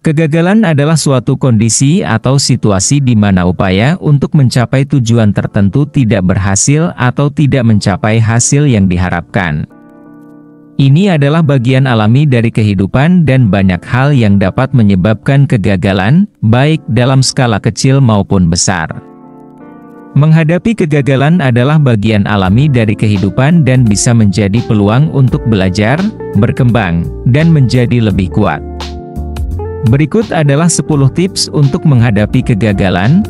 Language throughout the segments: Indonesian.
Kegagalan adalah suatu kondisi atau situasi di mana upaya untuk mencapai tujuan tertentu tidak berhasil atau tidak mencapai hasil yang diharapkan. Ini adalah bagian alami dari kehidupan dan banyak hal yang dapat menyebabkan kegagalan, baik dalam skala kecil maupun besar. Menghadapi kegagalan adalah bagian alami dari kehidupan dan bisa menjadi peluang untuk belajar, berkembang, dan menjadi lebih kuat. Berikut adalah 10 tips untuk menghadapi kegagalan.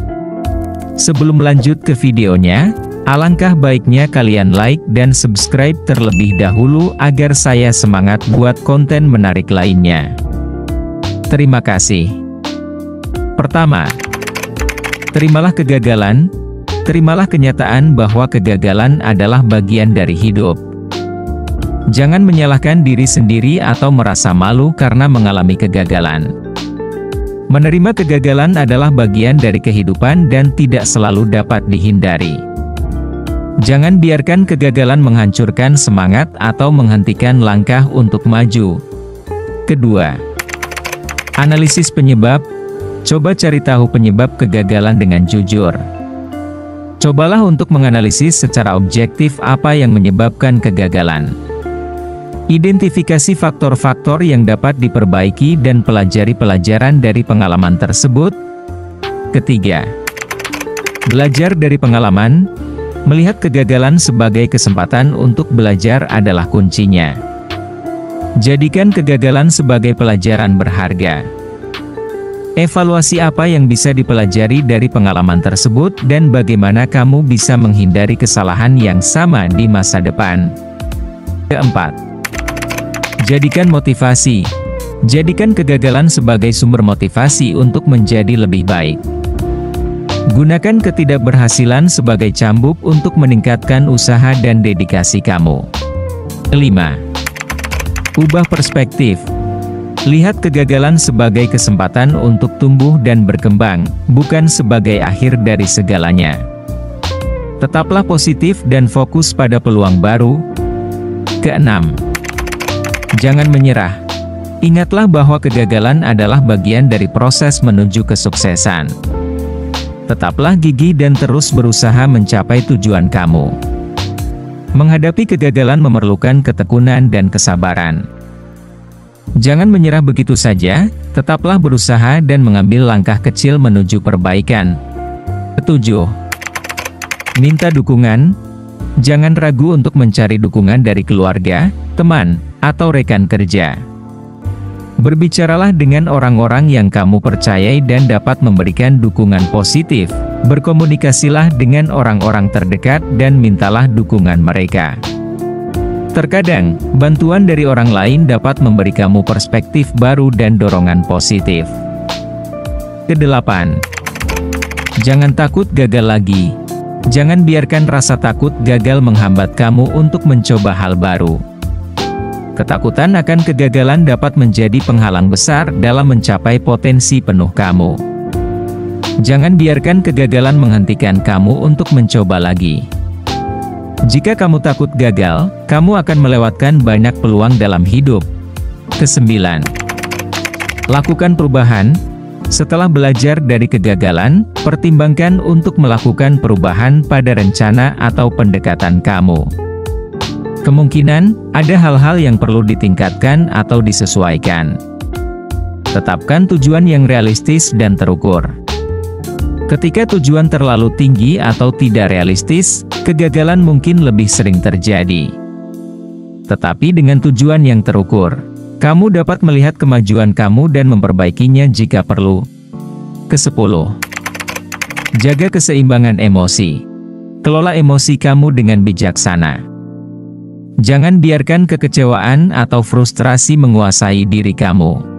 Sebelum lanjut ke videonya, alangkah baiknya kalian like dan subscribe terlebih dahulu agar saya semangat buat konten menarik lainnya. Terima kasih. Pertama, terimalah kegagalan. Terimalah kenyataan bahwa kegagalan adalah bagian dari hidup. Jangan menyalahkan diri sendiri atau merasa malu karena mengalami kegagalan. Menerima kegagalan adalah bagian dari kehidupan dan tidak selalu dapat dihindari. Jangan biarkan kegagalan menghancurkan semangat atau menghentikan langkah untuk maju. Kedua, analisis penyebab. Coba cari tahu penyebab kegagalan dengan jujur. Cobalah untuk menganalisis secara objektif apa yang menyebabkan kegagalan. Identifikasi faktor-faktor yang dapat diperbaiki dan pelajari pelajaran dari pengalaman tersebut. Ketiga, belajar dari pengalaman. Melihat kegagalan sebagai kesempatan untuk belajar adalah kuncinya. Jadikan kegagalan sebagai pelajaran berharga. Evaluasi apa yang bisa dipelajari dari pengalaman tersebut dan bagaimana kamu bisa menghindari kesalahan yang sama di masa depan. Keempat, jadikan motivasi. Jadikan kegagalan sebagai sumber motivasi untuk menjadi lebih baik. Gunakan ketidakberhasilan sebagai cambuk untuk meningkatkan usaha dan dedikasi kamu. Kelima, ubah perspektif. Lihat kegagalan sebagai kesempatan untuk tumbuh dan berkembang, bukan sebagai akhir dari segalanya. Tetaplah positif dan fokus pada peluang baru. Keenam, jangan menyerah. Ingatlah bahwa kegagalan adalah bagian dari proses menuju kesuksesan. Tetaplah gigih dan terus berusaha mencapai tujuan kamu. Menghadapi kegagalan memerlukan ketekunan dan kesabaran. Jangan menyerah begitu saja, tetaplah berusaha dan mengambil langkah kecil menuju perbaikan. Ketujuh, minta dukungan. Jangan ragu untuk mencari dukungan dari keluarga, teman, atau rekan kerja. Berbicaralah dengan orang-orang yang kamu percayai dan dapat memberikan dukungan positif. Berkomunikasilah dengan orang-orang terdekat dan mintalah dukungan mereka. Terkadang, bantuan dari orang lain dapat memberi kamu perspektif baru dan dorongan positif. Kedelapan, jangan takut gagal lagi. Jangan biarkan rasa takut gagal menghambat kamu untuk mencoba hal baru. Ketakutan akan kegagalan dapat menjadi penghalang besar dalam mencapai potensi penuh kamu. Jangan biarkan kegagalan menghentikan kamu untuk mencoba lagi. Jika kamu takut gagal, kamu akan melewatkan banyak peluang dalam hidup. Kesembilan, lakukan perubahan. Setelah belajar dari kegagalan, pertimbangkan untuk melakukan perubahan pada rencana atau pendekatan kamu. Kemungkinan, ada hal-hal yang perlu ditingkatkan atau disesuaikan. Tetapkan tujuan yang realistis dan terukur. Ketika tujuan terlalu tinggi atau tidak realistis, kegagalan mungkin lebih sering terjadi. Tetapi dengan tujuan yang terukur, kamu dapat melihat kemajuan kamu dan memperbaikinya jika perlu. Kesepuluh, jaga keseimbangan emosi. Kelola emosi kamu dengan bijaksana. Jangan biarkan kekecewaan atau frustrasi menguasai diri kamu.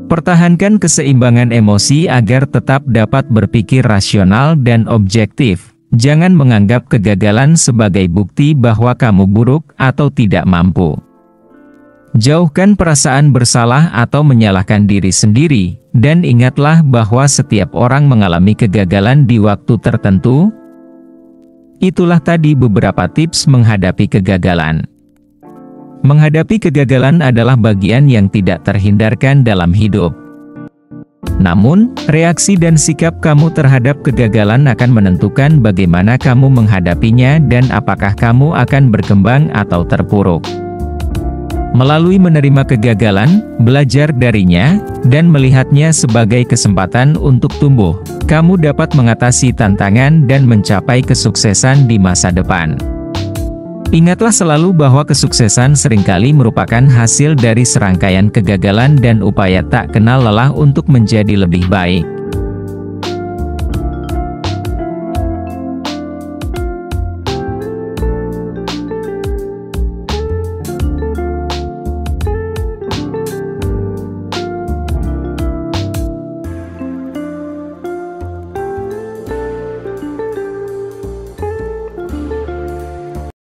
Pertahankan keseimbangan emosi agar tetap dapat berpikir rasional dan objektif. Jangan menganggap kegagalan sebagai bukti bahwa kamu buruk atau tidak mampu. Jauhkan perasaan bersalah atau menyalahkan diri sendiri, dan ingatlah bahwa setiap orang mengalami kegagalan di waktu tertentu. Itulah tadi beberapa tips menghadapi kegagalan. Menghadapi kegagalan adalah bagian yang tidak terhindarkan dalam hidup. Namun, reaksi dan sikap kamu terhadap kegagalan akan menentukan bagaimana kamu menghadapinya dan apakah kamu akan berkembang atau terpuruk. Melalui menerima kegagalan, belajar darinya, dan melihatnya sebagai kesempatan untuk tumbuh, kamu dapat mengatasi tantangan dan mencapai kesuksesan di masa depan. Ingatlah selalu bahwa kesuksesan seringkali merupakan hasil dari serangkaian kegagalan dan upaya tak kenal lelah untuk menjadi lebih baik.